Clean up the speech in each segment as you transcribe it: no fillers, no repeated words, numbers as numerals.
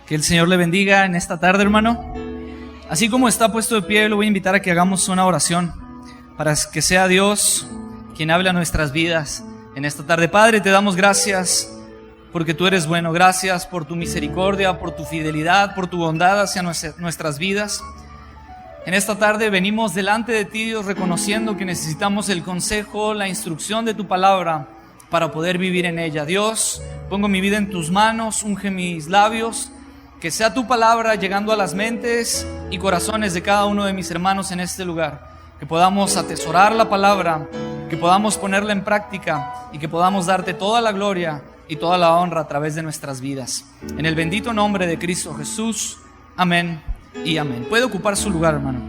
Que el Señor le bendiga en esta tarde, hermano. Así como está puesto de pie, lo voy a invitar a que hagamos una oración para que sea Dios quien hable a nuestras vidas en esta tarde. Padre, te damos gracias porque tú eres bueno. Gracias por tu misericordia, por tu fidelidad, por tu bondad hacia nuestras vidas. En esta tarde venimos delante de ti, Dios, reconociendo que necesitamos el consejo, la instrucción de tu palabra para poder vivir en ella. Dios, pongo mi vida en tus manos, unge mis labios. Que sea tu palabra llegando a las mentes y corazones de cada uno de mis hermanos en este lugar. Que podamos atesorar la palabra, que podamos ponerla en práctica y que podamos darte toda la gloria y toda la honra a través de nuestras vidas. En el bendito nombre de Cristo Jesús. Amén y amén. Puede ocupar su lugar, hermano.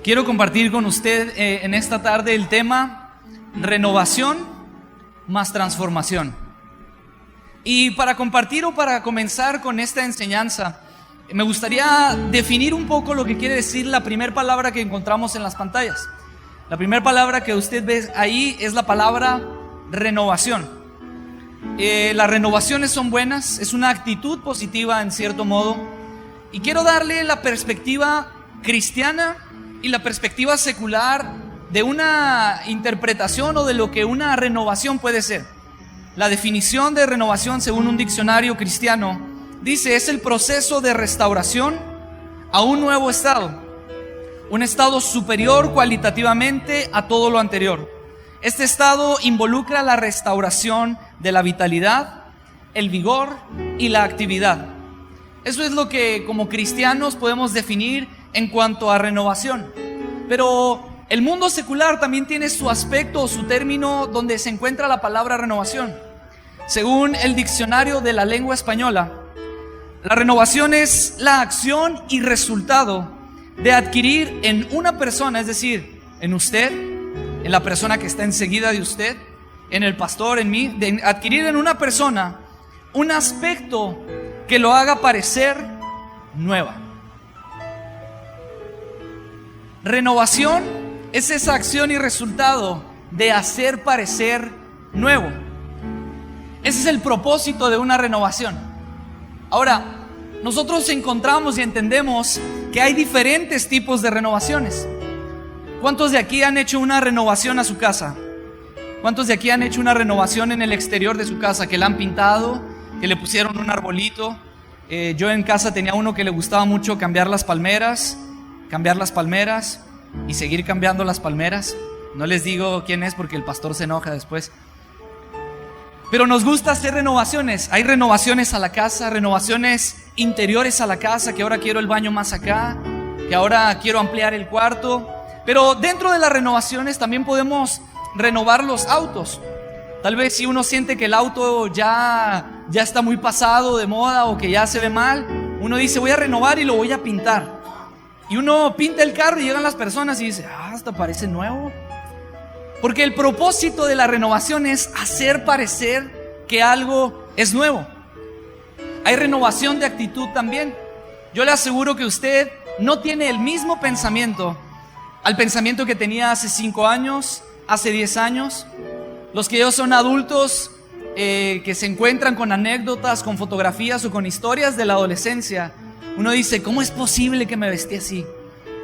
Quiero compartir con usted en esta tarde el tema renovación más transformación. Y para compartir o para comenzar con esta enseñanza, me gustaría definir un poco lo que quiere decir la primera palabra que encontramos en las pantallas. La primera palabra que usted ve ahí es la palabra renovación. Las renovaciones son buenas, es una actitud positiva en cierto modo. Y quiero darle la perspectiva cristiana y la perspectiva secular de una interpretación o de lo que una renovación puede ser. La definición de renovación, según un diccionario cristiano, dice: es el proceso de restauración a un nuevo estado, un estado superior cualitativamente a todo lo anterior. Este estado involucra la restauración de la vitalidad, el vigor y la actividad. Eso es lo que como cristianos podemos definir en cuanto a renovación. Pero el mundo secular también tiene su aspecto o su término donde se encuentra la palabra renovación. Según el diccionario de la lengua española, la renovación es la acción y resultado de adquirir en una persona, es decir, en usted, en la persona que está enseguida de usted, en el pastor, en mí, de adquirir en una persona un aspecto que lo haga parecer nueva. Renovación es esa acción y resultado de hacer parecer nuevo. Ese es el propósito de una renovación. Ahora, nosotros encontramos y entendemos que hay diferentes tipos de renovaciones. ¿Cuántos de aquí han hecho una renovación a su casa? ¿Cuántos de aquí han hecho una renovación en el exterior de su casa? Que la han pintado, que le pusieron un arbolito. Yo en casa tenía uno que le gustaba mucho cambiar las palmeras y seguir cambiando las palmeras. No les digo quién es porque el pastor se enoja después. Pero nos gusta hacer renovaciones. Hay renovaciones a la casa, renovaciones interiores a la casa, que ahora quiero el baño más acá, que ahora quiero ampliar el cuarto. Pero dentro de las renovaciones también podemos renovar los autos. Tal vez si uno siente que el auto ya está muy pasado de moda o que ya se ve mal, uno dice: voy a renovar y lo voy a pintar. Y uno pinta el carro y llegan las personas y dice: hasta parece nuevo. Porque el propósito de la renovación es hacer parecer que algo es nuevo. Hay renovación de actitud también. Yo le aseguro que usted no tiene el mismo pensamiento al pensamiento que tenía hace 5 años, hace 10 años. Los que ya son adultos que se encuentran con anécdotas, con fotografías o con historias de la adolescencia, uno dice: ¿cómo es posible que me vestí así?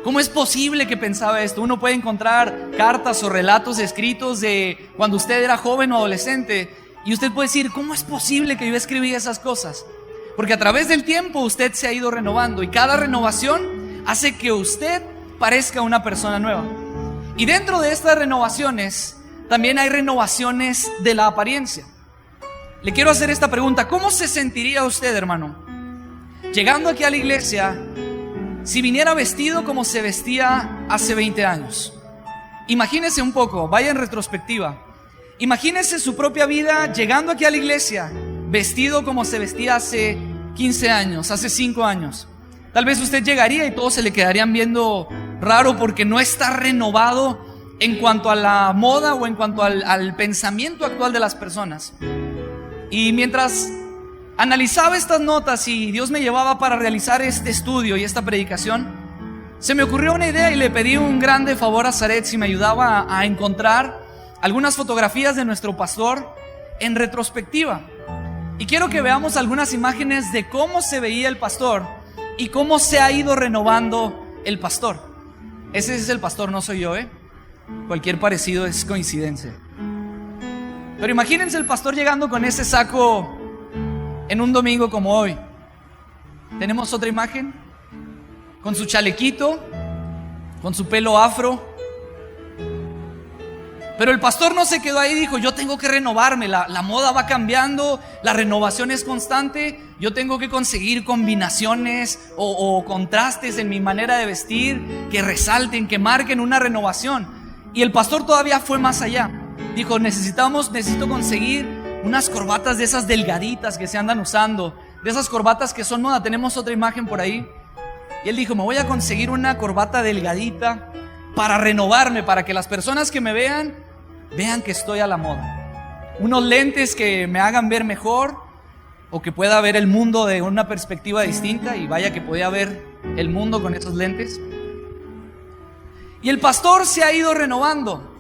¿Cómo es posible que pensaba esto? Uno puede encontrar cartas o relatos escritos de cuando usted era joven o adolescente y usted puede decir: ¿cómo es posible que yo escribí esas cosas? Porque a través del tiempo usted se ha ido renovando y cada renovación hace que usted parezca una persona nueva. Y dentro de estas renovaciones también hay renovaciones de la apariencia. Le quiero hacer esta pregunta: ¿cómo se sentiría usted, hermano, llegando aquí a la iglesia, si viniera vestido como se vestía hace 20 años? Imagínese un poco, vaya en retrospectiva. Imagínese su propia vida llegando aquí a la iglesia, vestido como se vestía hace 15 años, hace 5 años. Tal vez usted llegaría y todos se le quedarían viendo raro porque no está renovado en cuanto a la moda o en cuanto al pensamiento actual de las personas. Y mientras analizaba estas notas y Dios me llevaba para realizar este estudio y esta predicación, se me ocurrió una idea y le pedí un grande favor a Zaret si me ayudaba a encontrar algunas fotografías de nuestro pastor en retrospectiva. Y quiero que veamos algunas imágenes de cómo se veía el pastor y cómo se ha ido renovando el pastor. Ese es el pastor, no soy yo, Cualquier parecido es coincidencia. Pero imagínense el pastor llegando con ese saco en un domingo como hoy. Tenemos otra imagen, con su chalequito, con su pelo afro. Pero el pastor no se quedó ahí y dijo: yo tengo que renovarme, la moda va cambiando, la renovación es constante, yo tengo que conseguir combinaciones o contrastes en mi manera de vestir que resalten, que marquen una renovación. Y el pastor todavía fue más allá. Dijo: necesito conseguir unas corbatas de esas delgaditas que se andan usando, de esas corbatas que son moda. Tenemos otra imagen por ahí. Y él dijo: me voy a conseguir una corbata delgadita para renovarme, para que las personas que me vean que estoy a la moda. Unos lentes que me hagan ver mejor, o que pueda ver el mundo de una perspectiva distinta. Y vaya que podía ver el mundo con esos lentes. Y el pastor se ha ido renovando.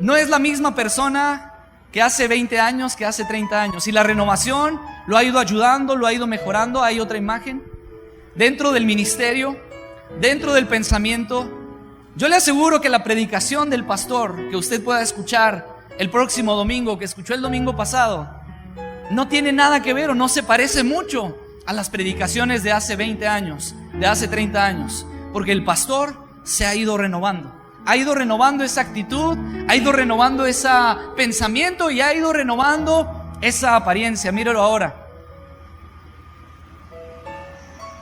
No es la misma persona que hace 20 años, que hace 30 años. Y la renovación lo ha ido ayudando, lo ha ido mejorando. Hay otra imagen dentro del ministerio, dentro del pensamiento. Yo le aseguro que la predicación del pastor que usted pueda escuchar el próximo domingo, que escuchó el domingo pasado, no tiene nada que ver o no se parece mucho a las predicaciones de hace 20 años, de hace 30 años. Porque el pastor se ha ido renovando. Ha ido renovando esa actitud, ha ido renovando ese pensamiento y ha ido renovando esa apariencia. Míralo ahora.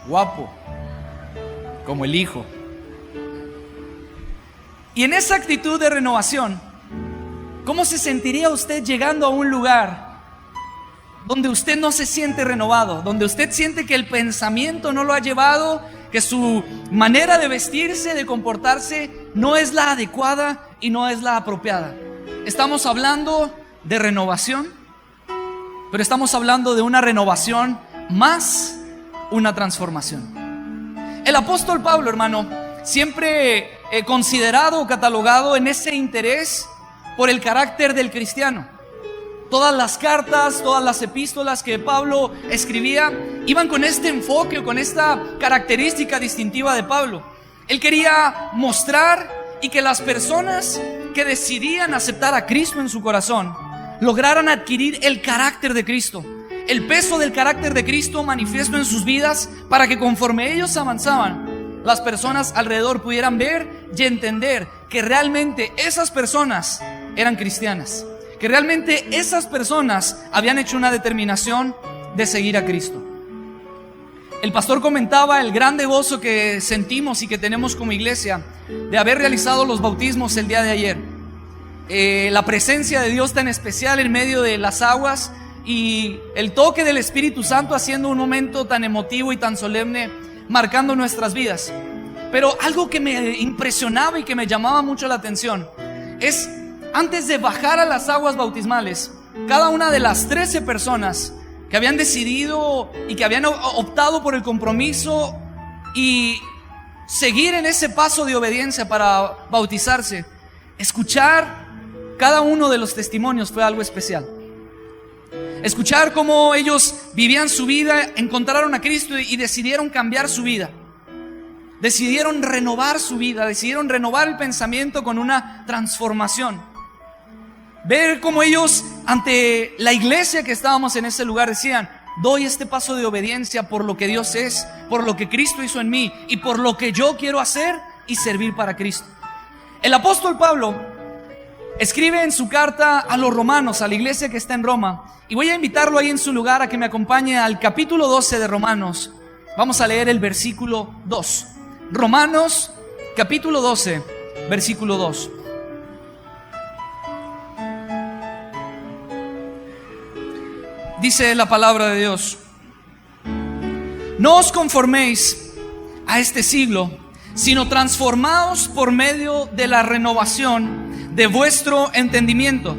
Guapo, como el hijo. Y en esa actitud de renovación, ¿cómo se sentiría usted llegando a un lugar donde usted no se siente renovado? Donde usted siente que el pensamiento no lo ha llevado, que su manera de vestirse, de comportarse, no es la adecuada y no es la apropiada. Estamos hablando de renovación, pero estamos hablando de una renovación más una transformación. El apóstol Pablo, hermano, siempre considerado o catalogado en ese interés por el carácter del cristiano. Todas las cartas, todas las epístolas que Pablo escribía iban con este enfoque o con esta característica distintiva de Pablo. Él quería mostrar y que las personas que decidían aceptar a Cristo en su corazón lograran adquirir el carácter de Cristo, el peso del carácter de Cristo manifiesto en sus vidas, para que conforme ellos avanzaban, las personas alrededor pudieran ver y entender que realmente esas personas eran cristianas, que realmente esas personas habían hecho una determinación de seguir a Cristo. El pastor comentaba el grande gozo que sentimos y que tenemos como iglesia de haber realizado los bautismos el día de ayer. La presencia de Dios tan especial en medio de las aguas y el toque del Espíritu Santo haciendo un momento tan emotivo y tan solemne, marcando nuestras vidas. Pero algo que me impresionaba y que me llamaba mucho la atención es, antes de bajar a las aguas bautismales, cada una de las 13 personas que habían decidido y que habían optado por el compromiso y seguir en ese paso de obediencia para bautizarse, escuchar cada uno de los testimonios fue algo especial. Escuchar cómo ellos vivían su vida, encontraron a Cristo y decidieron cambiar su vida. Decidieron renovar su vida, decidieron renovar el pensamiento con una transformación. Ver cómo ellos, ante la iglesia que estábamos en ese lugar, decían: doy este paso de obediencia por lo que Dios es, por lo que Cristo hizo en mí y por lo que yo quiero hacer y servir para Cristo. El apóstol Pablo escribe en su carta a los romanos, a la iglesia que está en Roma, y voy a invitarlo ahí en su lugar a que me acompañe al capítulo 12 de Romanos. Vamos a leer el versículo 2. Romanos capítulo 12, versículo 2. Dice la palabra de Dios: no os conforméis a este siglo, sino transformaos por medio de la renovación de vuestro entendimiento,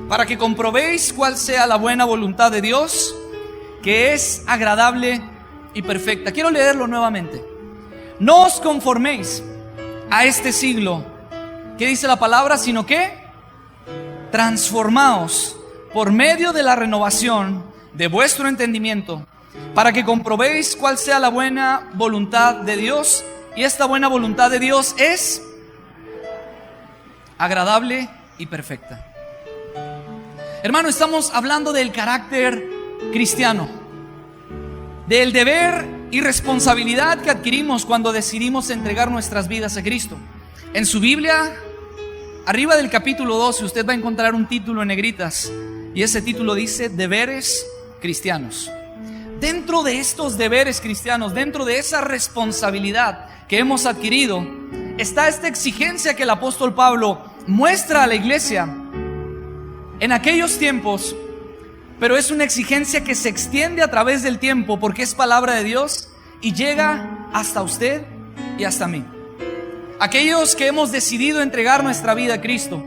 para que comprobéis cuál sea la buena voluntad de Dios, que es agradable y perfecta. Quiero leerlo nuevamente. No os conforméis a este siglo. ¿Qué dice la palabra? Sino que transformaos por medio de la renovación de vuestro entendimiento, para que comprobéis cuál sea la buena voluntad de Dios. Y esta buena voluntad de Dios es agradable y perfecta. Hermano, estamos hablando del carácter cristiano, del deber y responsabilidad que adquirimos cuando decidimos entregar nuestras vidas a Cristo. En su Biblia, arriba del capítulo 12, usted va a encontrar un título en negritas, y ese título dice deberes cristianos. Dentro de estos deberes cristianos, dentro de esa responsabilidad que hemos adquirido, está esta exigencia que el apóstol Pablo muestra a la iglesia en aquellos tiempos, pero es una exigencia que se extiende a través del tiempo porque es palabra de Dios y llega hasta usted y hasta mí. Aquellos que hemos decidido entregar nuestra vida a Cristo,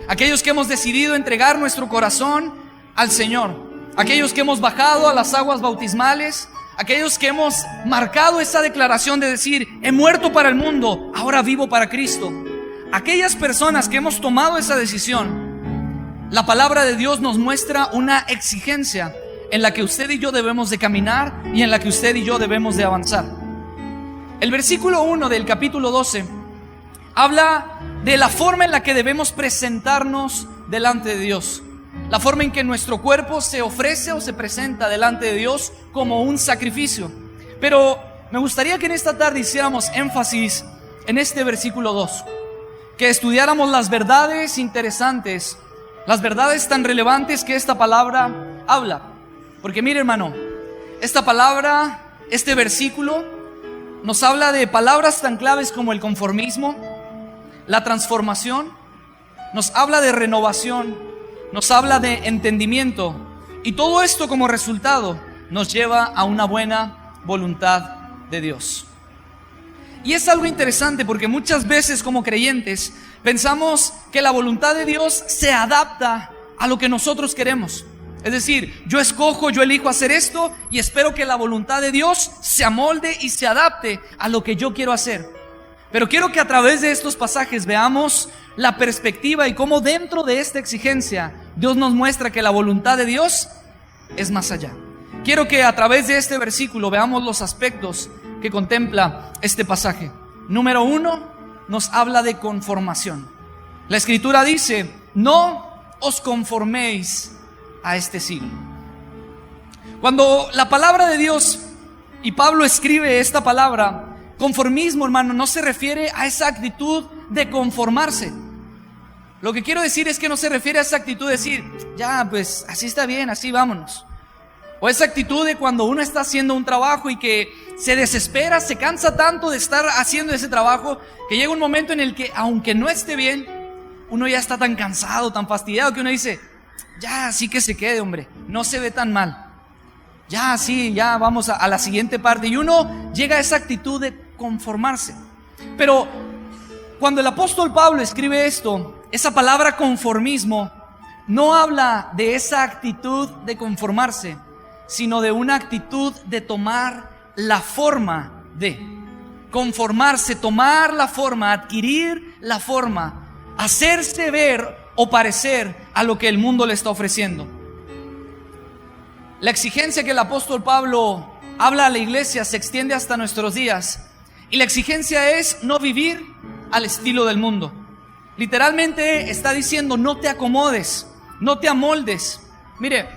aquellos que hemos decidido entregar nuestro corazón al Señor, aquellos que hemos bajado a las aguas bautismales, aquellos que hemos marcado esa declaración de decir: he muerto para el mundo, ahora vivo para Cristo. Aquellas personas que hemos tomado esa decisión, la palabra de Dios nos muestra una exigencia en la que usted y yo debemos de caminar y en la que usted y yo debemos de avanzar. El versículo 1 del capítulo 12 habla de la forma en la que debemos presentarnos delante de Dios, la forma en que nuestro cuerpo se ofrece o se presenta delante de Dios como un sacrificio. Pero me gustaría que en esta tarde hiciéramos énfasis en este versículo 2, que estudiáramos las verdades interesantes, las verdades tan relevantes que esta palabra habla. Porque mire, hermano, esta palabra, este versículo nos habla de palabras tan claves como el conformismo, la transformación, nos habla de renovación, nos habla de entendimiento, y todo esto como resultado nos lleva a una buena voluntad de Dios. Y es algo interesante porque muchas veces como creyentes pensamos que la voluntad de Dios se adapta a lo que nosotros queremos. Es decir, yo escojo, yo elijo hacer esto y espero que la voluntad de Dios se amolde y se adapte a lo que yo quiero hacer. Pero quiero que a través de estos pasajes veamos la perspectiva y cómo dentro de esta exigencia Dios nos muestra que la voluntad de Dios es más allá. Quiero que a través de este versículo veamos los aspectos que contempla este pasaje. Número 1, nos habla de conformación. La Escritura dice: no os conforméis a este siglo. Cuando la palabra de Dios y Pablo escribe esta palabra, conformismo, hermano, no se refiere a esa actitud de conformarse. Lo que quiero decir es que no se refiere a esa actitud de decir: ya, pues así está bien, así vámonos. O esa actitud de cuando uno está haciendo un trabajo y que se desespera, se cansa tanto de estar haciendo ese trabajo, que llega un momento en el que, aunque no esté bien, uno ya está tan cansado, tan fastidiado, que uno dice: ya, así que se quede, hombre, no se ve tan mal. Ya, sí, ya vamos a la siguiente parte. Y uno llega a esa actitud de conformarse. Pero cuando el apóstol Pablo escribe esto, esa palabra conformismo no habla de esa actitud de conformarse, sino de una actitud de tomar la forma de conformarse, tomar la forma, adquirir la forma, hacerse ver o parecer a lo que el mundo le está ofreciendo. La exigencia que el apóstol Pablo habla a la iglesia se extiende hasta nuestros días, y la exigencia es no vivir al estilo del mundo. Literalmente está diciendo: no te acomodes, no te amoldes. Mire,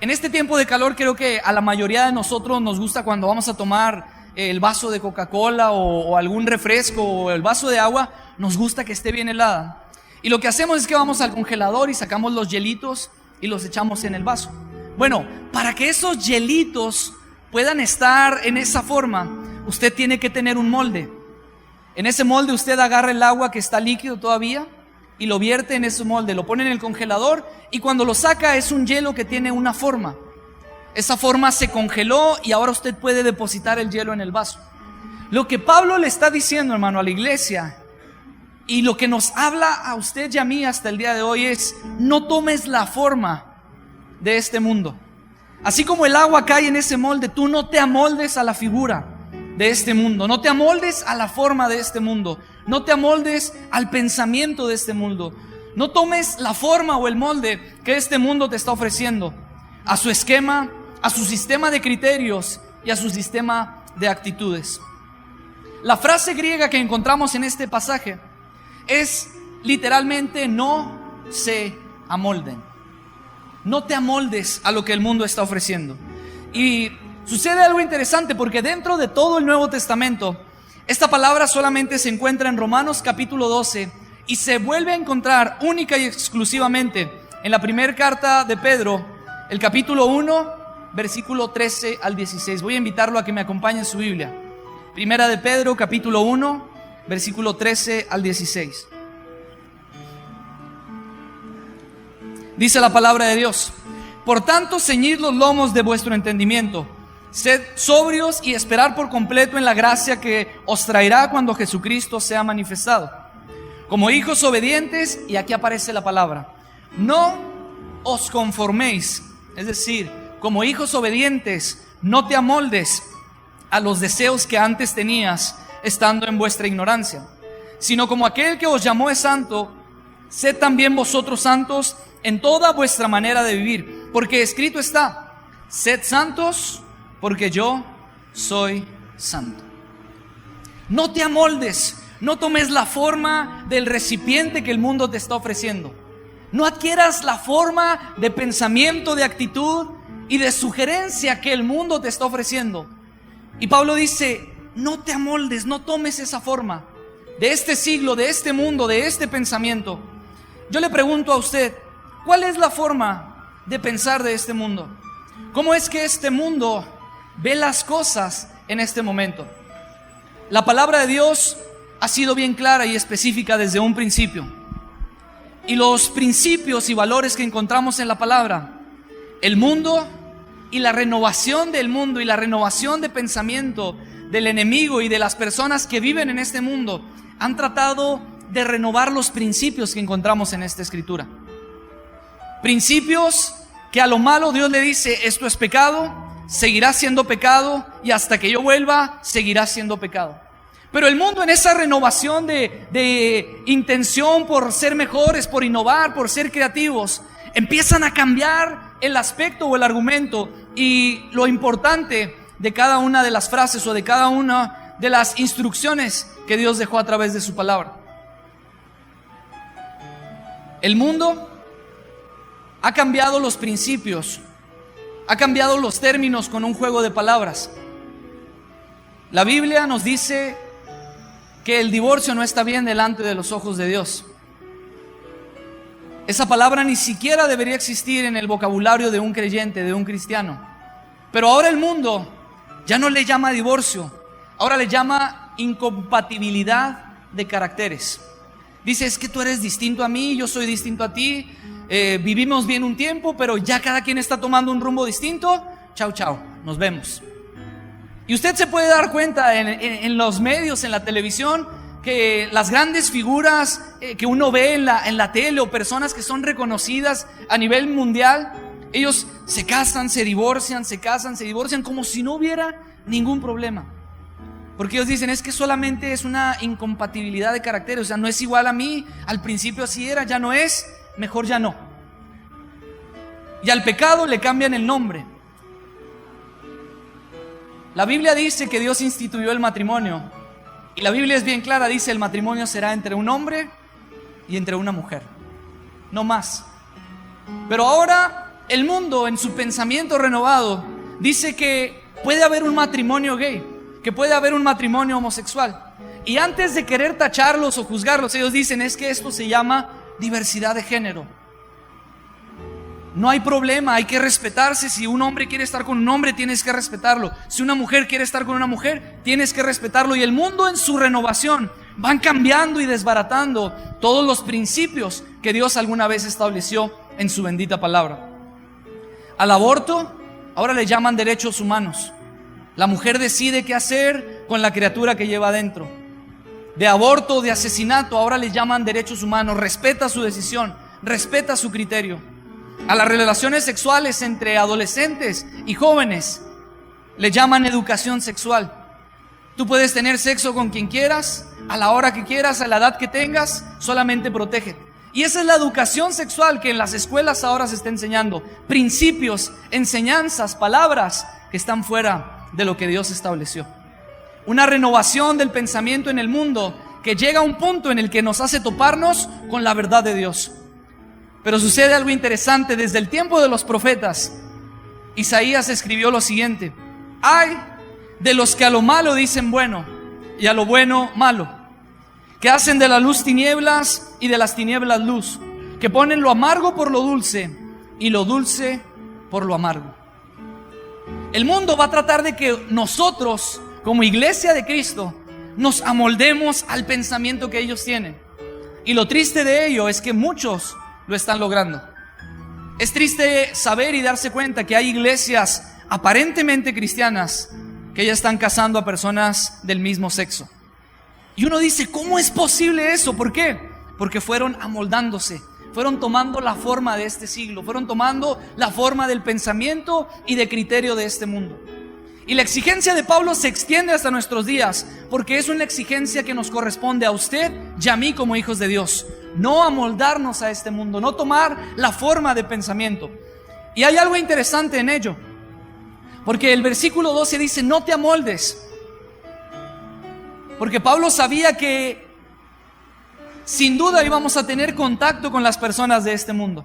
en este tiempo de calor creo que a la mayoría de nosotros nos gusta cuando vamos a tomar el vaso de Coca-Cola o algún refresco o el vaso de agua, nos gusta que esté bien helada. Y lo que hacemos es que vamos al congelador y sacamos los hielitos y los echamos en el vaso. Bueno, para que esos hielitos puedan estar en esa forma, usted tiene que tener un molde. En ese molde usted agarra el agua que está líquido todavía y lo vierte en ese molde, lo pone en el congelador, y cuando lo saca es un hielo que tiene una forma. Esa forma se congeló y ahora usted puede depositar el hielo en el vaso. Lo que Pablo le está diciendo, hermano, a la iglesia, y lo que nos habla a usted y a mí hasta el día de hoy es: no tomes la forma de este mundo. Así como el agua cae en ese molde, tú no te amoldes a la figura de este mundo, no te amoldes a la forma de este mundo, no te amoldes al pensamiento de este mundo, no tomes la forma o el molde que este mundo te está ofreciendo, a su esquema, a su sistema de criterios y a su sistema de actitudes. La frase griega que encontramos en este pasaje es literalmente: no se amolden. No te amoldes a lo que el mundo está ofreciendo. Y sucede algo interesante, porque dentro de todo el Nuevo Testamento, esta palabra solamente se encuentra en Romanos capítulo 12 y se vuelve a encontrar única y exclusivamente en la primera carta de Pedro, el capítulo 1, versículo 13 al 16. Voy a invitarlo a que me acompañe en su Biblia. Primera de Pedro, capítulo 1, versículo 13 al 16. Dice la palabra de Dios: por tanto, ceñid los lomos de vuestro entendimiento, sed sobrios y esperad por completo en la gracia que os traerá cuando Jesucristo sea manifestado. Como hijos obedientes, y aquí aparece la palabra, no os conforméis, es decir, como hijos obedientes, no te amoldes a los deseos que antes tenías estando en vuestra ignorancia, sino como aquel que os llamó es santo, sed también vosotros santos en toda vuestra manera de vivir, porque escrito está: sed santos porque yo soy santo. No te amoldes, no tomes la forma del recipiente que el mundo te está ofreciendo. No adquieras la forma de pensamiento, de actitud y de sugerencia que el mundo te está ofreciendo. Y Pablo dice: no te amoldes, no tomes esa forma de este siglo, de este mundo, de este pensamiento. Yo le pregunto a usted, ¿cuál es la forma de pensar de este mundo? ¿Cómo es que este mundo ve las cosas en este momento? La palabra de Dios ha sido bien clara y específica desde un principio. Y los principios y valores que encontramos en la palabra, el mundo y la renovación del mundo y la renovación de pensamiento del enemigo y de las personas que viven en este mundo, han tratado de renovar los principios que encontramos en esta escritura. Principios que a lo malo Dios le dice: esto es pecado, seguirá siendo pecado, y hasta que yo vuelva seguirá siendo pecado. Pero el mundo, en esa renovación de intención por ser mejores, por innovar, por ser creativos, empiezan a cambiar el aspecto o el argumento y lo importante de cada una de las frases o de cada una de las instrucciones que Dios dejó a través de su palabra. El mundo ha cambiado los principios, ha cambiado los términos con un juego de palabras. La Biblia nos dice que el divorcio no está bien delante de los ojos de Dios. Esa palabra ni siquiera debería existir en el vocabulario de un creyente, de un cristiano. Pero ahora el mundo ya no le llama divorcio, ahora le llama incompatibilidad de caracteres. Dice: es que tú eres distinto a mí, yo soy distinto a ti, vivimos bien un tiempo, pero ya cada quien está tomando un rumbo distinto. Chao, chao, nos vemos. Y usted se puede dar cuenta en los medios, en la televisión, que las grandes figuras que uno ve en la tele, o personas que son reconocidas a nivel mundial, ellos se casan, se divorcian, se casan, se divorcian, como si no hubiera ningún problema. Porque ellos dicen: es que solamente es una incompatibilidad de caracteres, o sea, no es igual a mí, al principio así era, ya no es, mejor ya no. Y al pecado le cambian el nombre. La Biblia dice que Dios instituyó el matrimonio, y la Biblia es bien clara, dice: el matrimonio será entre un hombre y entre una mujer, no más. Pero ahora el mundo, en su pensamiento renovado, dice que puede haber un matrimonio gay, que puede haber un matrimonio homosexual. Y antes de querer tacharlos o juzgarlos, ellos dicen: es que esto se llama diversidad de género. No hay problema, hay que respetarse. Si un hombre quiere estar con un hombre, tienes que respetarlo. Si una mujer quiere estar con una mujer, tienes que respetarlo. Y el mundo, en su renovación, van cambiando y desbaratando todos los principios que Dios alguna vez estableció en su bendita palabra. Al aborto ahora le llaman derechos humanos. La mujer decide qué hacer con la criatura que lleva adentro. De aborto, de asesinato, ahora le llaman derechos humanos. Respeta su decisión, respeta su criterio. A las relaciones sexuales entre adolescentes y jóvenes le llaman educación sexual. Tú puedes tener sexo con quien quieras, a la hora que quieras, a la edad que tengas, solamente protégete. Y esa es la educación sexual que en las escuelas ahora se está enseñando. Principios, enseñanzas, palabras que están fuera de lo que Dios estableció. Una renovación del pensamiento en el mundo que llega a un punto en el que nos hace toparnos con la verdad de Dios. Pero sucede algo interesante. Desde el tiempo de los profetas, Isaías escribió lo siguiente: ay de los que a lo malo dicen bueno y a lo bueno malo, que hacen de la luz tinieblas y de las tinieblas luz, que ponen lo amargo por lo dulce y lo dulce por lo amargo. El mundo va a tratar de que nosotros, como iglesia de Cristo, nos amoldemos al pensamiento que ellos tienen. Y lo triste de ello es que muchos lo están logrando. Es triste saber y darse cuenta que hay iglesias aparentemente cristianas que ya están casando a personas del mismo sexo. Y uno dice, ¿cómo es posible eso? ¿Por qué? Porque fueron amoldándose, fueron tomando la forma de este siglo, fueron tomando la forma del pensamiento y de criterio de este mundo. Y la exigencia de Pablo se extiende hasta nuestros días, porque es una exigencia que nos corresponde a usted y a mí como hijos de Dios. No amoldarnos a este mundo, no tomar la forma de pensamiento. Y hay algo interesante en ello, porque el versículo 12 dice, no te amoldes. Porque Pablo sabía que sin duda íbamos a tener contacto con las personas de este mundo,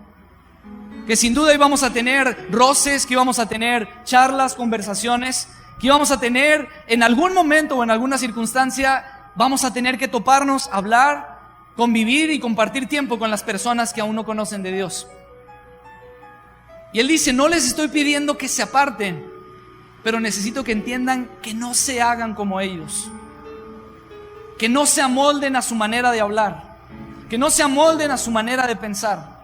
que sin duda íbamos a tener roces, que íbamos a tener charlas, conversaciones, que íbamos a tener en algún momento o en alguna circunstancia, vamos a tener que toparnos, hablar, convivir y compartir tiempo con las personas que aún no conocen de Dios. Y él dice, no les estoy pidiendo que se aparten, pero necesito que entiendan que no se hagan como ellos, que no se amolden a su manera de hablar, que no se amolden a su manera de pensar.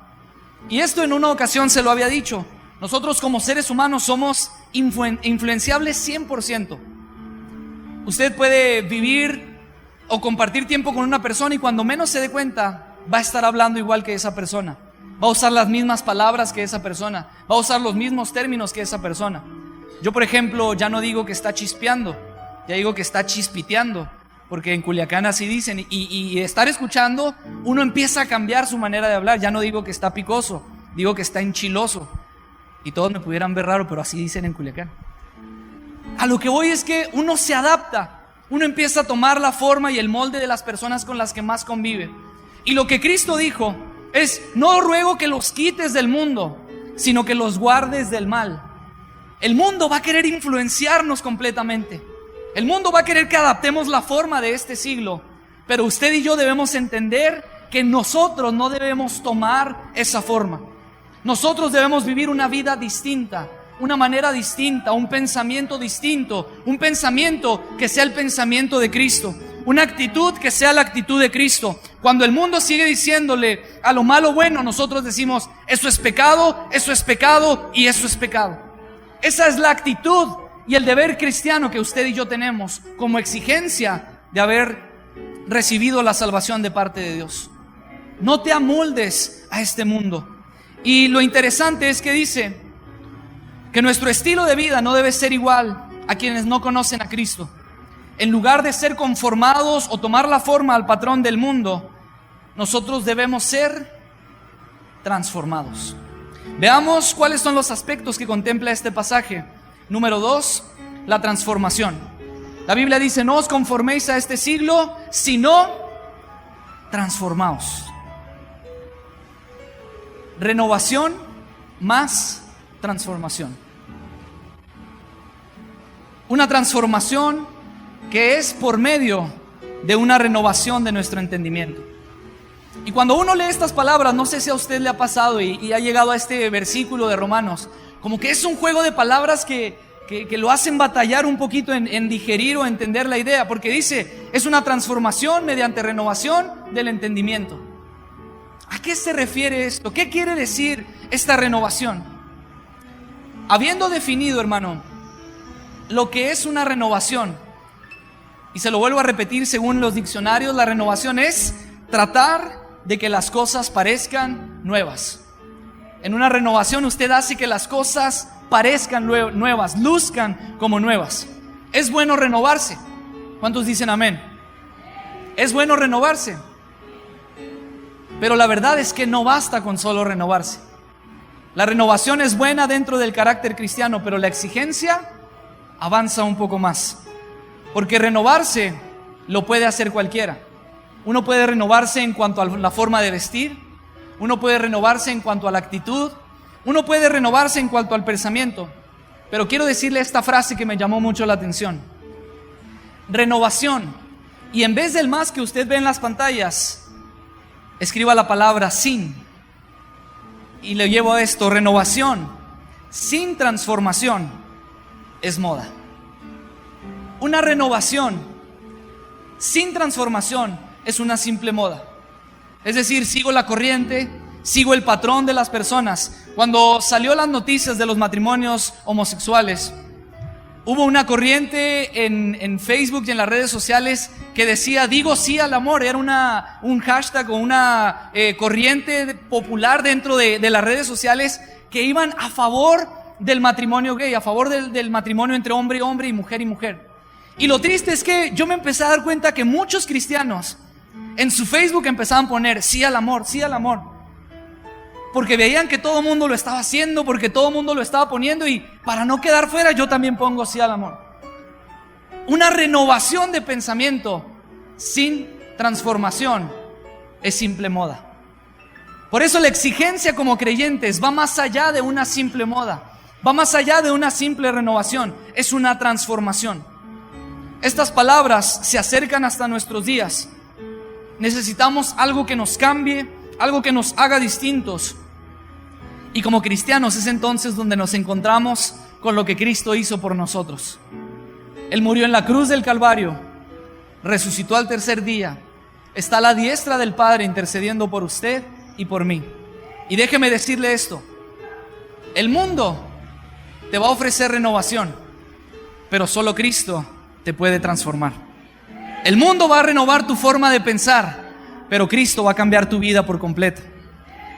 Y esto en una ocasión se lo había dicho. Nosotros como seres humanos somos influenciables 100%. Usted puede vivir o compartir tiempo con una persona y cuando menos se dé cuenta va a estar hablando igual que esa persona, va a usar las mismas palabras que esa persona, va a usar los mismos términos que esa persona. Yo, por ejemplo, ya no digo que está chispeando, ya digo que está chispiteando, porque en Culiacán así dicen, y estar escuchando, uno empieza a cambiar su manera de hablar. Ya no digo que está picoso, digo que está enchiloso. Y todos me pudieran ver raro, pero así dicen en Culiacán. A lo que voy es que uno se adapta, uno empieza a tomar la forma y el molde de las personas con las que más convive. Y lo que Cristo dijo es, no ruego que los quites del mundo, sino que los guardes del mal. El mundo va a querer influenciarnos completamente. El mundo va a querer que adaptemos la forma de este siglo, pero usted y yo debemos entender que nosotros no debemos tomar esa forma. Nosotros debemos vivir una vida distinta, una manera distinta, un pensamiento distinto, un pensamiento que sea el pensamiento de Cristo, una actitud que sea la actitud de Cristo. Cuando el mundo sigue diciéndole a lo malo bueno, nosotros decimos, eso es pecado y eso es pecado. Esa es la actitud y el deber cristiano que usted y yo tenemos como exigencia de haber recibido la salvación de parte de Dios. No te amoldes a este mundo. Y lo interesante es que dice que nuestro estilo de vida no debe ser igual a quienes no conocen a Cristo. En lugar de ser conformados o tomar la forma al patrón del mundo, nosotros debemos ser transformados. Veamos cuáles son los aspectos que contempla este pasaje. Número 2, la transformación. La Biblia dice, no os conforméis a este siglo, sino transformaos. Renovación más transformación. Una transformación que es por medio de una renovación de nuestro entendimiento. Y cuando uno lee estas palabras, no sé si a usted le ha pasado y ha llegado a este versículo de Romanos, como que es un juego de palabras que lo hacen batallar un poquito en digerir o entender la idea, porque dice, es una transformación mediante renovación del entendimiento. ¿A qué se refiere esto? ¿Qué quiere decir esta renovación? Habiendo definido, hermano, lo que es una renovación, y se lo vuelvo a repetir según los diccionarios, la renovación es tratar de que las cosas parezcan nuevas. En una renovación usted hace que las cosas parezcan nuevas, luzcan como nuevas. Es bueno renovarse. ¿Cuántos dicen amén? Es bueno renovarse. Pero la verdad es que no basta con solo renovarse. La renovación es buena dentro del carácter cristiano, pero la exigencia avanza un poco más. Porque renovarse lo puede hacer cualquiera. Uno puede renovarse en cuanto a la forma de vestir, uno puede renovarse en cuanto a la actitud, uno puede renovarse en cuanto al pensamiento. Pero quiero decirle esta frase que me llamó mucho la atención. Renovación. Y en vez del más que usted ve en las pantallas, escriba la palabra sin. Y le llevo a esto: renovación sin transformación es moda. Una renovación sin transformación es una simple moda. Es decir, sigo la corriente, sigo el patrón de las personas. Cuando salió las noticias de los matrimonios homosexuales, hubo una corriente en Facebook y en las redes sociales que decía: digo sí al amor. Era un hashtag o una corriente popular dentro de las redes sociales que iban a favor del matrimonio gay, a favor del matrimonio entre hombre y hombre y mujer. Y lo triste es que yo me empecé a dar cuenta que muchos cristianos en su Facebook empezaban a poner sí al amor, porque veían que todo el mundo lo estaba haciendo, porque todo el mundo lo estaba poniendo, y para no quedar fuera yo también pongo sí al amor. Una renovación de pensamiento sin transformación es simple moda. Por eso la exigencia como creyentes va más allá de una simple moda, va más allá de una simple renovación, es una transformación. Estas palabras se acercan hasta nuestros días. Necesitamos algo que nos cambie, algo que nos haga distintos. Y como cristianos es entonces donde nos encontramos con lo que Cristo hizo por nosotros. Él murió en la cruz del Calvario, resucitó al tercer día, está a la diestra del Padre intercediendo por usted y por mí. Y déjeme decirle esto: el mundo te va a ofrecer renovación, pero solo Cristo te puede transformar. El mundo va a renovar tu forma de pensar, pero Cristo va a cambiar tu vida por completo.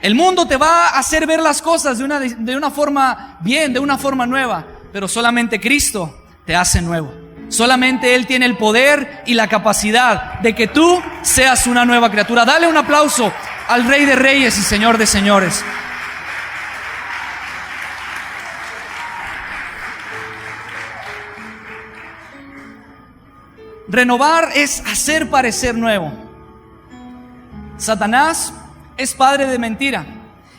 El mundo te va a hacer ver las cosas de una forma bien, de una forma nueva, pero solamente Cristo te hace nuevo. Solamente Él tiene el poder y la capacidad de que tú seas una nueva criatura. Dale un aplauso al Rey de Reyes y Señor de Señores. Renovar es hacer parecer nuevo. Satanás es padre de mentira.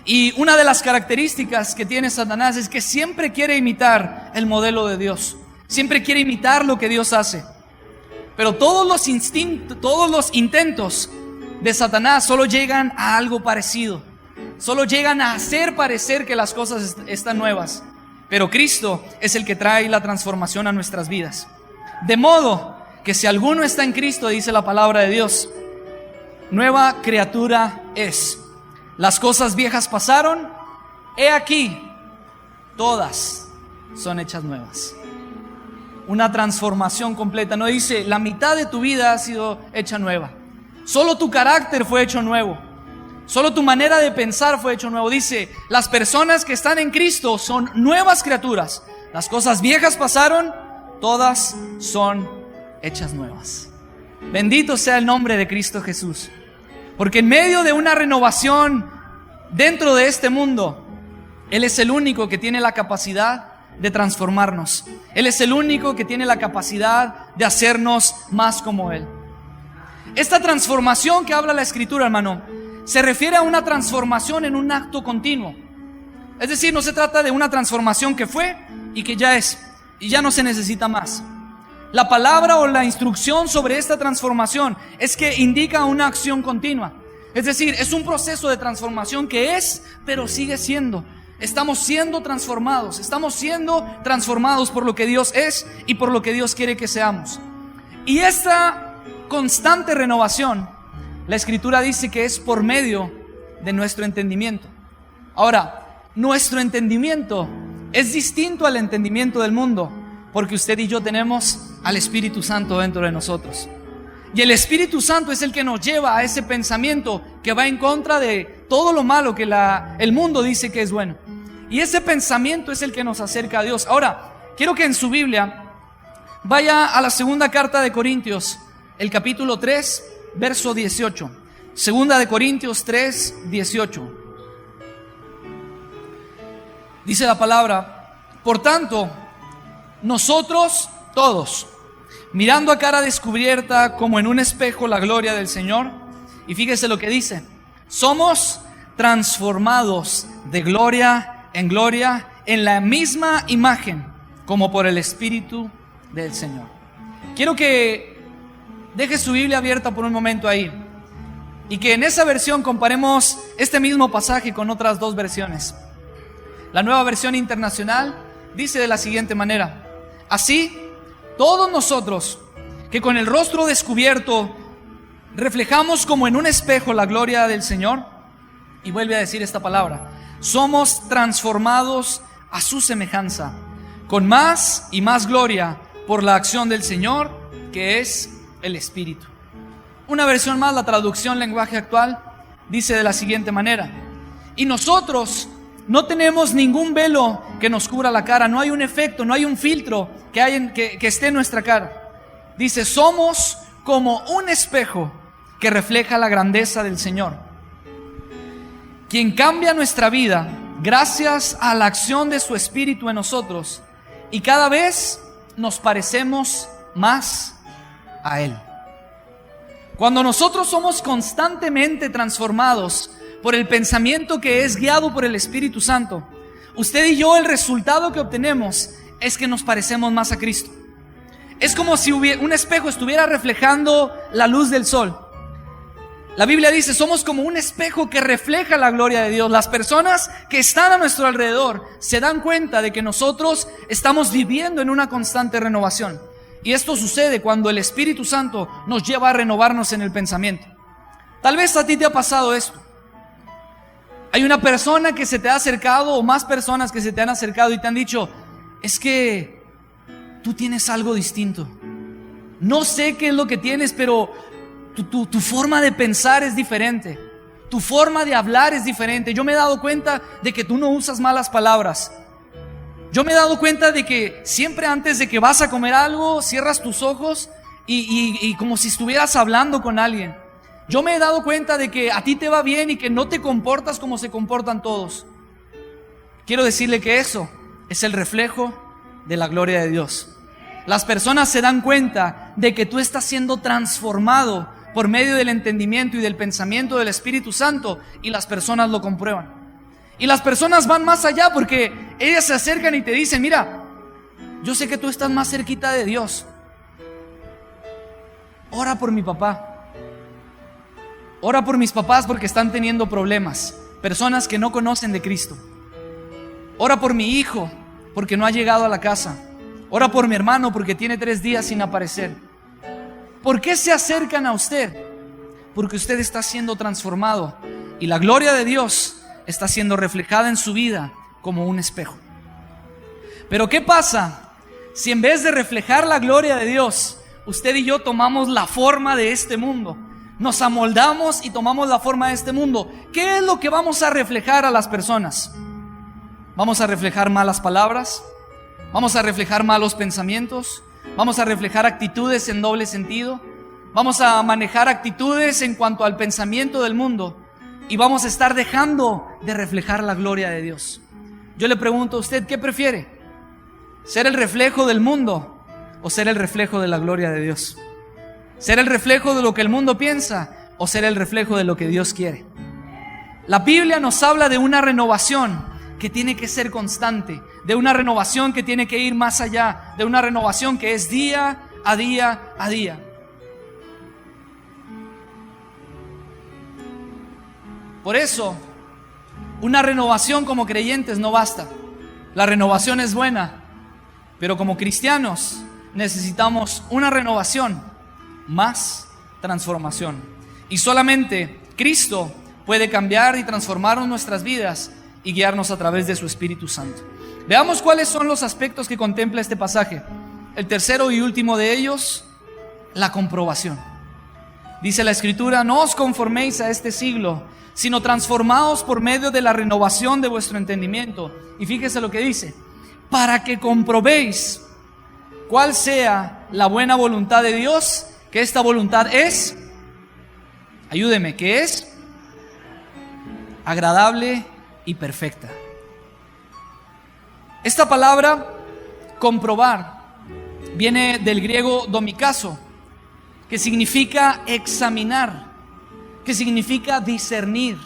Y una de las características que tiene Satanás es que siempre quiere imitar el modelo de Dios. Siempre quiere imitar lo que Dios hace. Pero todos los intentos de Satanás solo llegan a algo parecido. Solo llegan a hacer parecer que las cosas están nuevas. Pero Cristo es el que trae la transformación a nuestras vidas. De modo que si alguno está en Cristo, dice la palabra de Dios, nueva criatura es. Las cosas viejas pasaron, he aquí, todas son hechas nuevas. Una transformación completa. No dice la mitad de tu vida ha sido hecha nueva. Solo tu carácter fue hecho nuevo. Solo tu manera de pensar fue hecho nuevo. Dice, las personas que están en Cristo son nuevas criaturas. Las cosas viejas pasaron, todas son hechas nuevas. Bendito sea el nombre de Cristo Jesús. Porque en medio de una renovación dentro de este mundo, Él es el único que tiene la capacidad de transformarnos. Él es el único que tiene la capacidad de hacernos más como Él. Esta transformación que habla la Escritura, hermano, se refiere a una transformación en un acto continuo. Es decir, no se trata de una transformación que fue y que ya es, y ya no se necesita más. La palabra o la instrucción sobre esta transformación es que indica una acción continua. Es decir, es un proceso de transformación que es, pero sigue siendo. Estamos siendo transformados por lo que Dios es y por lo que Dios quiere que seamos. Y esta constante renovación, la Escritura dice que es por medio de nuestro entendimiento. Ahora, nuestro entendimiento es distinto al entendimiento del mundo, porque usted y yo tenemos al Espíritu Santo dentro de nosotros. Y el Espíritu Santo es el que nos lleva a ese pensamiento que va en contra de todo lo malo que el mundo dice que es bueno. Y ese pensamiento es el que nos acerca a Dios. Ahora, quiero que en su Biblia vaya a la segunda carta de Corintios, el capítulo 3, verso 18. Segunda de Corintios 3, 18. Dice la palabra: por tanto, nosotros todos, mirando a cara descubierta como en un espejo la gloria del Señor, y fíjese lo que dice, somos transformados de gloria en gloria en la misma imagen, como por el Espíritu del Señor. Quiero que deje su Biblia abierta por un momento ahí, y que en esa versión comparemos este mismo pasaje con otras dos versiones. La Nueva Versión Internacional dice de la siguiente manera: así, todos nosotros, que con el rostro descubierto reflejamos como en un espejo la gloria del Señor, y vuelve a decir esta palabra, somos transformados a su semejanza, con más y más gloria por la acción del Señor, que es el Espíritu. Una versión más, la traducción lenguaje actual, dice de la siguiente manera: y nosotros no tenemos ningún velo que nos cubra la cara, no hay un efecto, no hay un filtro que esté en nuestra cara. Dice, somos como un espejo que refleja la grandeza del Señor, quien cambia nuestra vida gracias a la acción de su Espíritu en nosotros, y cada vez nos parecemos más a Él. Cuando nosotros somos constantemente transformados por el pensamiento que es guiado por el Espíritu Santo, usted y yo, el resultado que obtenemos es que nos parecemos más a Cristo. Es como si un espejo estuviera reflejando la luz del sol. La Biblia dice, somos como un espejo que refleja la gloria de Dios. Las personas que están a nuestro alrededor se dan cuenta de que nosotros estamos viviendo en una constante renovación. Y esto sucede cuando el Espíritu Santo nos lleva a renovarnos en el pensamiento. Tal vez a ti te ha pasado esto. Hay una persona que se te ha acercado, o más personas que se te han acercado y te han dicho, es que tú tienes algo distinto. No sé qué es lo que tienes, pero tu forma de pensar es diferente. Tu forma de hablar es diferente. Yo me he dado cuenta de que tú no usas malas palabras. Yo me he dado cuenta de que siempre antes de que vas a comer algo, cierras tus ojos y como si estuvieras hablando con alguien. Yo me he dado cuenta de que a ti te va bien y que no te comportas como se comportan todos. Quiero decirle que eso es el reflejo de la gloria de Dios. Las personas se dan cuenta de que tú estás siendo transformado por medio del entendimiento y del pensamiento del Espíritu Santo, y las personas lo comprueban. Y las personas van más allá, porque ellas se acercan y te dicen, mira, yo sé que tú estás más cerquita de Dios. Ora por mi papá. Ora por mis papás porque están teniendo problemas. Personas que no conocen de Cristo. Ora por mi hijo porque no ha llegado a la casa. Ora por mi hermano porque tiene 3 días sin aparecer. ¿Por qué se acercan a usted? Porque usted está siendo transformado y la gloria de Dios está siendo reflejada en su vida como un espejo. Pero ¿qué pasa si en vez de reflejar la gloria de Dios, usted y yo tomamos la forma de este mundo? Nos amoldamos y tomamos la forma de este mundo. ¿Qué es lo que vamos a reflejar a las personas? ¿Vamos a reflejar malas palabras? ¿Vamos a reflejar malos pensamientos? ¿Vamos a reflejar actitudes en doble sentido? ¿Vamos a manejar actitudes en cuanto al pensamiento del mundo? Y vamos a estar dejando de reflejar la gloria de Dios. Yo le pregunto a usted, ¿qué prefiere? ¿Ser el reflejo del mundo o ser el reflejo de la gloria de Dios? ¿Ser el reflejo de lo que el mundo piensa o ser el reflejo de lo que Dios quiere? La Biblia nos habla de una renovación que tiene que ser constante, de una renovación que tiene que ir más allá, de una renovación que es día a día a día. Por eso, una renovación como creyentes no basta. La renovación es buena, pero como cristianos necesitamos una renovación más transformación. Y solamente Cristo puede cambiar y transformar nuestras vidas y guiarnos a través de su Espíritu Santo. Veamos cuáles son los aspectos que contempla este pasaje. El tercero y último de ellos, la comprobación. Dice la Escritura, no os conforméis a este siglo, sino transformaos por medio de la renovación de vuestro entendimiento. Y fíjese lo que dice, para que comprobéis cuál sea la buena voluntad de Dios, que esta voluntad es Ayúdeme, que es agradable y perfecta. Esta palabra, comprobar, viene del griego domikazo, que significa examinar, que significa discernir.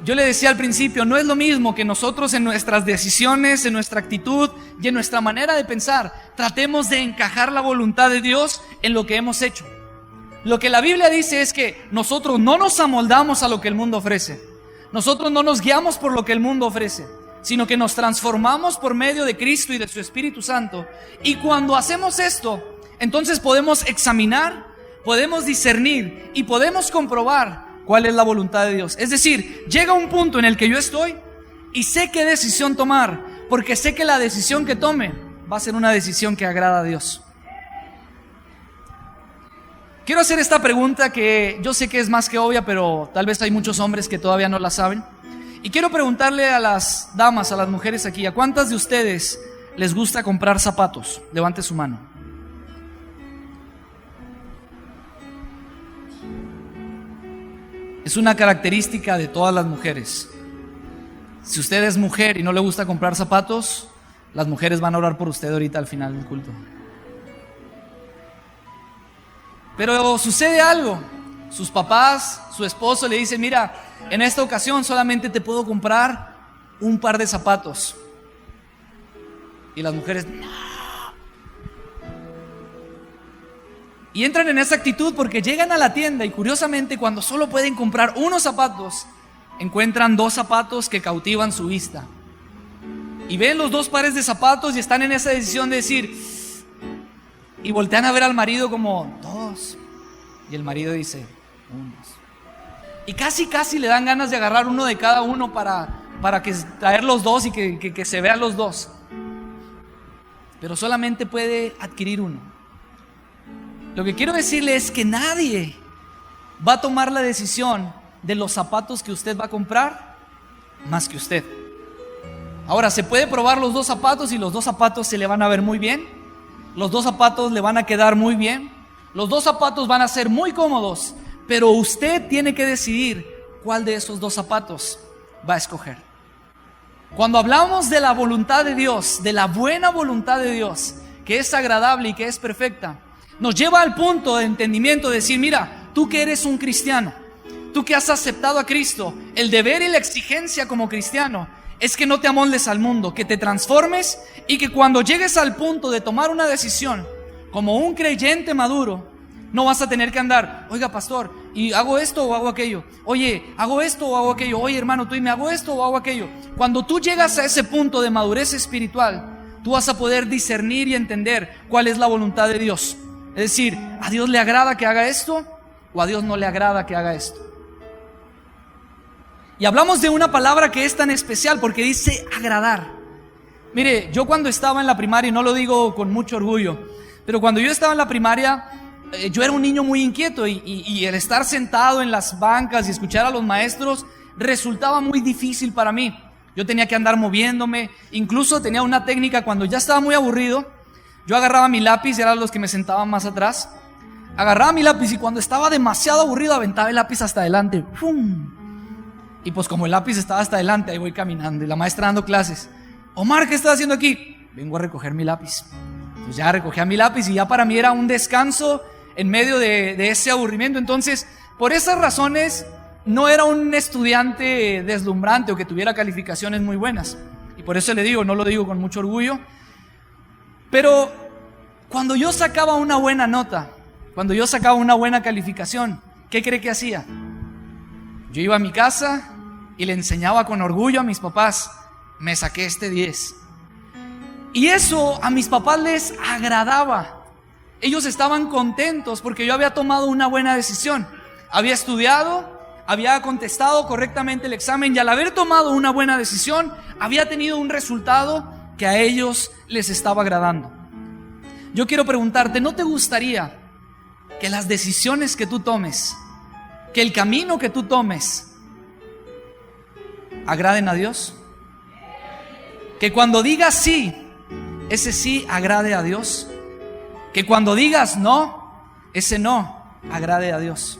Yo le decía al principio, no es lo mismo que nosotros en nuestras decisiones, en nuestra actitud y en nuestra manera de pensar, tratemos de encajar la voluntad de Dios en lo que hemos hecho. Lo que la Biblia dice es que nosotros no nos amoldamos a lo que el mundo ofrece. Nosotros no nos guiamos por lo que el mundo ofrece, sino que nos transformamos por medio de Cristo y de su Espíritu Santo. Y cuando hacemos esto, entonces podemos examinar, podemos discernir y podemos comprobar cuál es la voluntad de Dios. Es decir, llega un punto en el que yo estoy y sé qué decisión tomar, porque sé que la decisión que tome va a ser una decisión que agrada a Dios. Quiero hacer esta pregunta que yo sé que es más que obvia, pero tal vez hay muchos hombres que todavía no la saben. Y quiero preguntarle a las damas, a las mujeres aquí, ¿a cuántas de ustedes les gusta comprar zapatos? Levante su mano. Es una característica de todas las mujeres. Si usted es mujer y no le gusta comprar zapatos, las mujeres van a orar por usted ahorita al final del culto. Pero sucede algo. Sus papás, su esposo le dice, mira, en esta ocasión solamente te puedo comprar un par de zapatos. Y las mujeres, no. Y entran en esa actitud porque llegan a la tienda y curiosamente cuando solo pueden comprar unos zapatos, encuentran dos zapatos que cautivan su vista. Y ven los dos pares de zapatos y están en esa decisión de decir, y voltean a ver al marido como, dos. Y el marido dice, unos. Y casi le dan ganas de agarrar uno de cada uno para que traer los dos y que se vean los dos. Pero solamente puede adquirir uno. Lo que quiero decirle es que nadie va a tomar la decisión de los zapatos que usted va a comprar más que usted. Ahora, se puede probar los dos zapatos y los dos zapatos se le van a ver muy bien. Los dos zapatos le van a quedar muy bien. Los dos zapatos van a ser muy cómodos. Pero usted tiene que decidir cuál de esos dos zapatos va a escoger. Cuando hablamos de la voluntad de Dios, de la buena voluntad de Dios, que es agradable y que es perfecta, nos lleva al punto de entendimiento de decir, mira, tú que eres un cristiano, tú que has aceptado a Cristo, el deber y la exigencia como cristiano es que no te amoldes al mundo, que te transformes y que cuando llegues al punto de tomar una decisión como un creyente maduro, no vas a tener que andar, oiga pastor, ¿y hago esto o hago aquello? Oye, ¿hago esto o hago aquello? Oye hermano, ¿tú me hago esto o hago aquello? Cuando tú llegas a ese punto de madurez espiritual, tú vas a poder discernir y entender cuál es la voluntad de Dios. Es decir, ¿a Dios le agrada que haga esto o a Dios no le agrada que haga esto? Y hablamos de una palabra que es tan especial porque dice agradar. Mire, yo cuando estaba en la primaria, y no lo digo con mucho orgullo, pero cuando yo estaba en la primaria, yo era un niño muy inquieto y el estar sentado en las bancas y escuchar a los maestros resultaba muy difícil para mí. Yo tenía que andar moviéndome, incluso tenía una técnica cuando ya estaba muy aburrido. Yo agarraba mi lápiz, eran los que me sentaban más atrás. Agarraba mi lápiz y cuando estaba demasiado aburrido aventaba el lápiz hasta adelante. ¡Pum! Y pues como el lápiz estaba hasta adelante, ahí voy caminando y la maestra dando clases. Omar, ¿qué estás haciendo aquí? Vengo a recoger mi lápiz. Pues ya recogía mi lápiz y ya para mí era un descanso en medio de ese aburrimiento. Entonces, por esas razones, no era un estudiante deslumbrante o que tuviera calificaciones muy buenas. Y por eso le digo, no lo digo con mucho orgullo. Pero cuando yo sacaba una buena nota, cuando yo sacaba una buena calificación, ¿qué cree que hacía? Yo iba a mi casa y le enseñaba con orgullo a mis papás, me saqué este 10. Y eso a mis papás les agradaba. Ellos estaban contentos porque yo había tomado una buena decisión. Había estudiado, había contestado correctamente el examen y al haber tomado una buena decisión, había tenido un resultado que a ellos les estaba agradando. Yo quiero preguntarte, ¿no te gustaría que las decisiones que tú tomes, que el camino que tú tomes, agraden a Dios? Que cuando digas sí, ese sí agrade a Dios. Que cuando digas no, ese no agrade a Dios.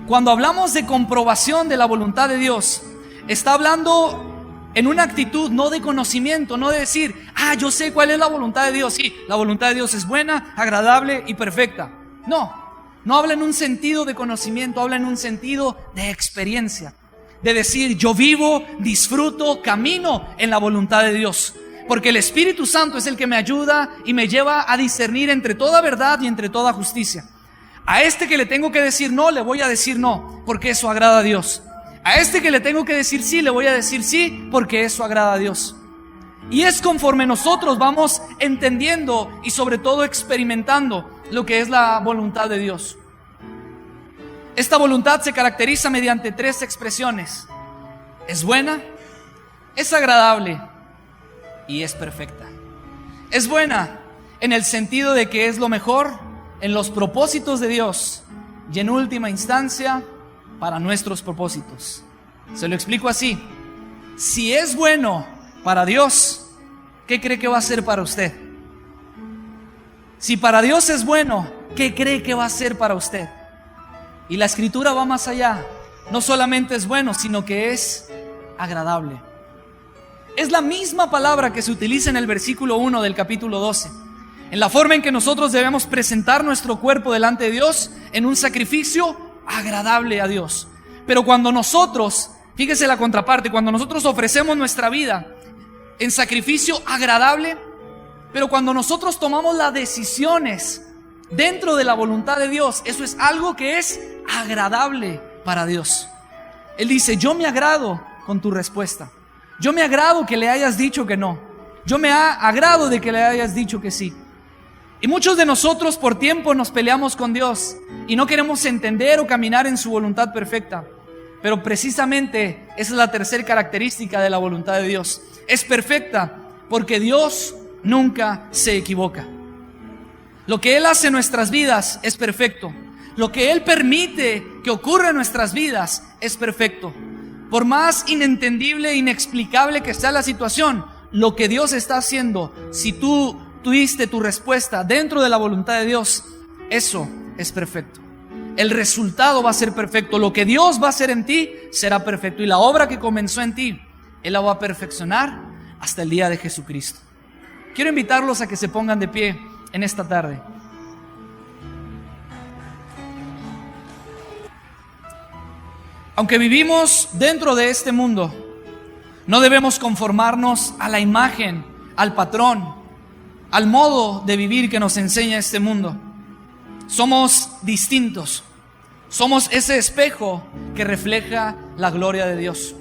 Cuando hablamos de comprobación de la voluntad de Dios, está hablando en una actitud no de conocimiento, no de decir, yo sé cuál es la voluntad de Dios. Sí, la voluntad de Dios es buena, agradable y perfecta. No habla en un sentido de conocimiento, habla en un sentido de experiencia. De decir, yo vivo, disfruto, camino en la voluntad de Dios. Porque el Espíritu Santo es el que me ayuda y me lleva a discernir entre toda verdad y entre toda justicia. A este que le tengo que decir no, le voy a decir no, porque eso agrada a Dios. A este que le tengo que decir sí, le voy a decir sí, porque eso agrada a Dios. Y es conforme nosotros vamos entendiendo y sobre todo experimentando lo que es la voluntad de Dios. Esta voluntad se caracteriza mediante 3 expresiones: es buena, es agradable y es perfecta. Es buena en el sentido de que es lo mejor en los propósitos de Dios y en última instancia para nuestros propósitos. Se lo explico así: si es bueno para Dios, ¿qué cree que va a ser para usted? Si para Dios es bueno, ¿qué cree que va a ser para usted? Y la Escritura va más allá. No solamente es bueno, sino que es agradable. Es la misma palabra que se utiliza en el versículo 1 del capítulo 12, en la forma en que nosotros debemos presentar nuestro cuerpo delante de Dios en un sacrificio agradable a Dios. Pero cuando nosotros, fíjese la contraparte, cuando nosotros ofrecemos nuestra vida en sacrificio agradable, pero cuando nosotros tomamos las decisiones dentro de la voluntad de Dios, eso es algo que es agradable para Dios. Él dice, yo me agrado con tu respuesta. Yo me agrado que le hayas dicho que no. Yo me agrado de que le hayas dicho que sí. Y muchos de nosotros por tiempo nos peleamos con Dios y no queremos entender o caminar en su voluntad perfecta. Pero precisamente esa es la tercera característica de la voluntad de Dios. Es perfecta porque Dios nunca se equivoca. Lo que Él hace en nuestras vidas es perfecto. Lo que Él permite que ocurra en nuestras vidas es perfecto. Por más inentendible e inexplicable que sea la situación, lo que Dios está haciendo, si tú tuviste tu respuesta dentro de la voluntad de Dios, eso es perfecto. El resultado va a ser perfecto. Lo que Dios va a hacer en ti será perfecto. Y la obra que comenzó en ti, Él la va a perfeccionar hasta el día de Jesucristo. Quiero invitarlos a que se pongan de pie en esta tarde. Aunque vivimos dentro de este mundo, no debemos conformarnos a la imagen, al patrón, al modo de vivir que nos enseña este mundo. Somos distintos. Somos ese espejo que refleja la gloria de Dios.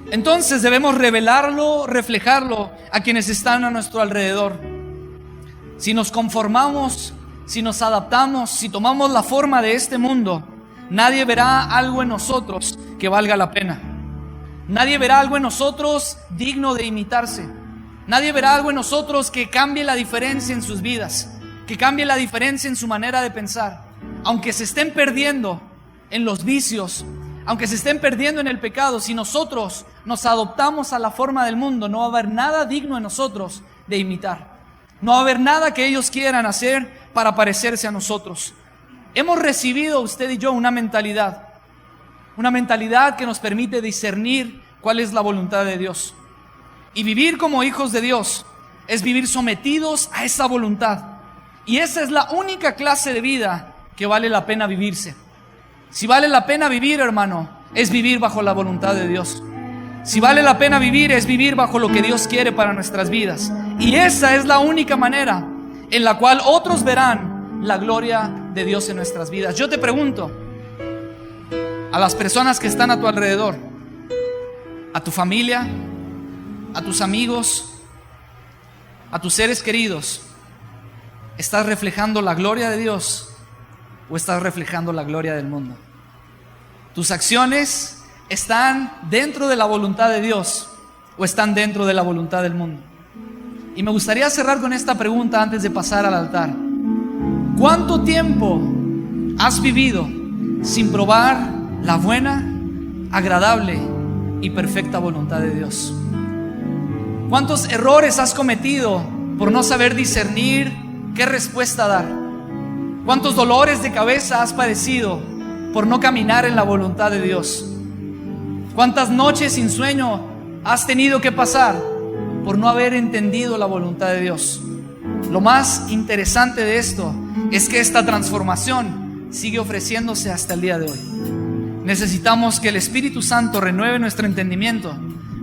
Entonces debemos revelarlo, reflejarlo a quienes están a nuestro alrededor. Si nos conformamos, si nos adaptamos, si tomamos la forma de este mundo, nadie verá algo en nosotros que valga la pena. Nadie verá algo en nosotros digno de imitarse. Nadie verá algo en nosotros que cambie la diferencia en sus vidas, que cambie la diferencia en su manera de pensar. Aunque se estén perdiendo en los vicios, aunque se estén perdiendo en el pecado, si nosotros nos adoptamos a la forma del mundo, no va a haber nada digno en nosotros de imitar. No va a haber nada que ellos quieran hacer para parecerse a nosotros. Hemos recibido, usted y yo, una mentalidad que nos permite discernir cuál es la voluntad de Dios. Y vivir como hijos de Dios es vivir sometidos a esa voluntad. Y esa es la única clase de vida que vale la pena vivirse. Si vale la pena vivir, hermano, es vivir bajo la voluntad de Dios. Si vale la pena vivir, es vivir bajo lo que Dios quiere para nuestras vidas. Y esa es la única manera en la cual otros verán la gloria de Dios en nuestras vidas. Yo te pregunto, a las personas que están a tu alrededor, a tu familia, a tus amigos, a tus seres queridos, ¿estás reflejando la gloria de Dios o estás reflejando la gloria del mundo? ¿Tus acciones están dentro de la voluntad de Dios o están dentro de la voluntad del mundo? Y me gustaría cerrar con esta pregunta antes de pasar al altar. ¿Cuánto tiempo has vivido sin probar la buena, agradable y perfecta voluntad de Dios? ¿Cuántos errores has cometido por no saber discernir qué respuesta dar? ¿Cuántos dolores de cabeza has padecido por no caminar en la voluntad de Dios? ¿Cuántas noches sin sueño has tenido que pasar por no haber entendido la voluntad de Dios? Lo más interesante de esto es que esta transformación sigue ofreciéndose hasta el día de hoy. Necesitamos que el Espíritu Santo renueve nuestro entendimiento,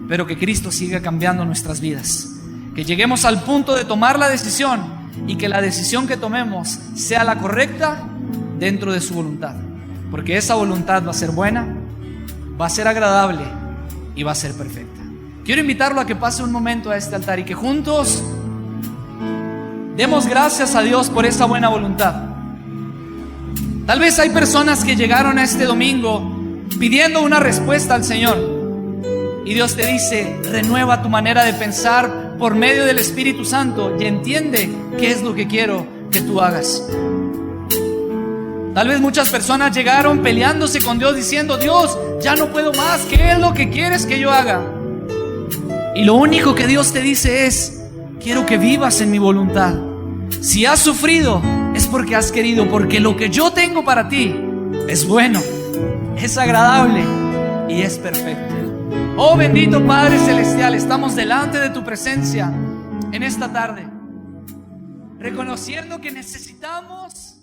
pero que Cristo siga cambiando nuestras vidas. Que lleguemos al punto de tomar la decisión y que la decisión que tomemos sea la correcta dentro de su voluntad. Porque esa voluntad va a ser buena, va a ser agradable y va a ser perfecta. Quiero invitarlo a que pase un momento a este altar y que juntos demos gracias a Dios por esa buena voluntad. Tal vez hay personas que llegaron a este domingo pidiendo una respuesta al Señor y Dios te dice: renueva tu manera de pensar por medio del Espíritu Santo y entiende qué es lo que quiero que tú hagas. Tal vez muchas personas llegaron peleándose con Dios diciendo: Dios, ya no puedo más, ¿qué es lo que quieres que yo haga? Y lo único que Dios te dice es: quiero que vivas en mi voluntad. Si has sufrido es porque has querido, porque lo que yo tengo para ti es bueno, es agradable y es perfecto. Oh bendito Padre Celestial, estamos delante de tu presencia en esta tarde, reconociendo que necesitamos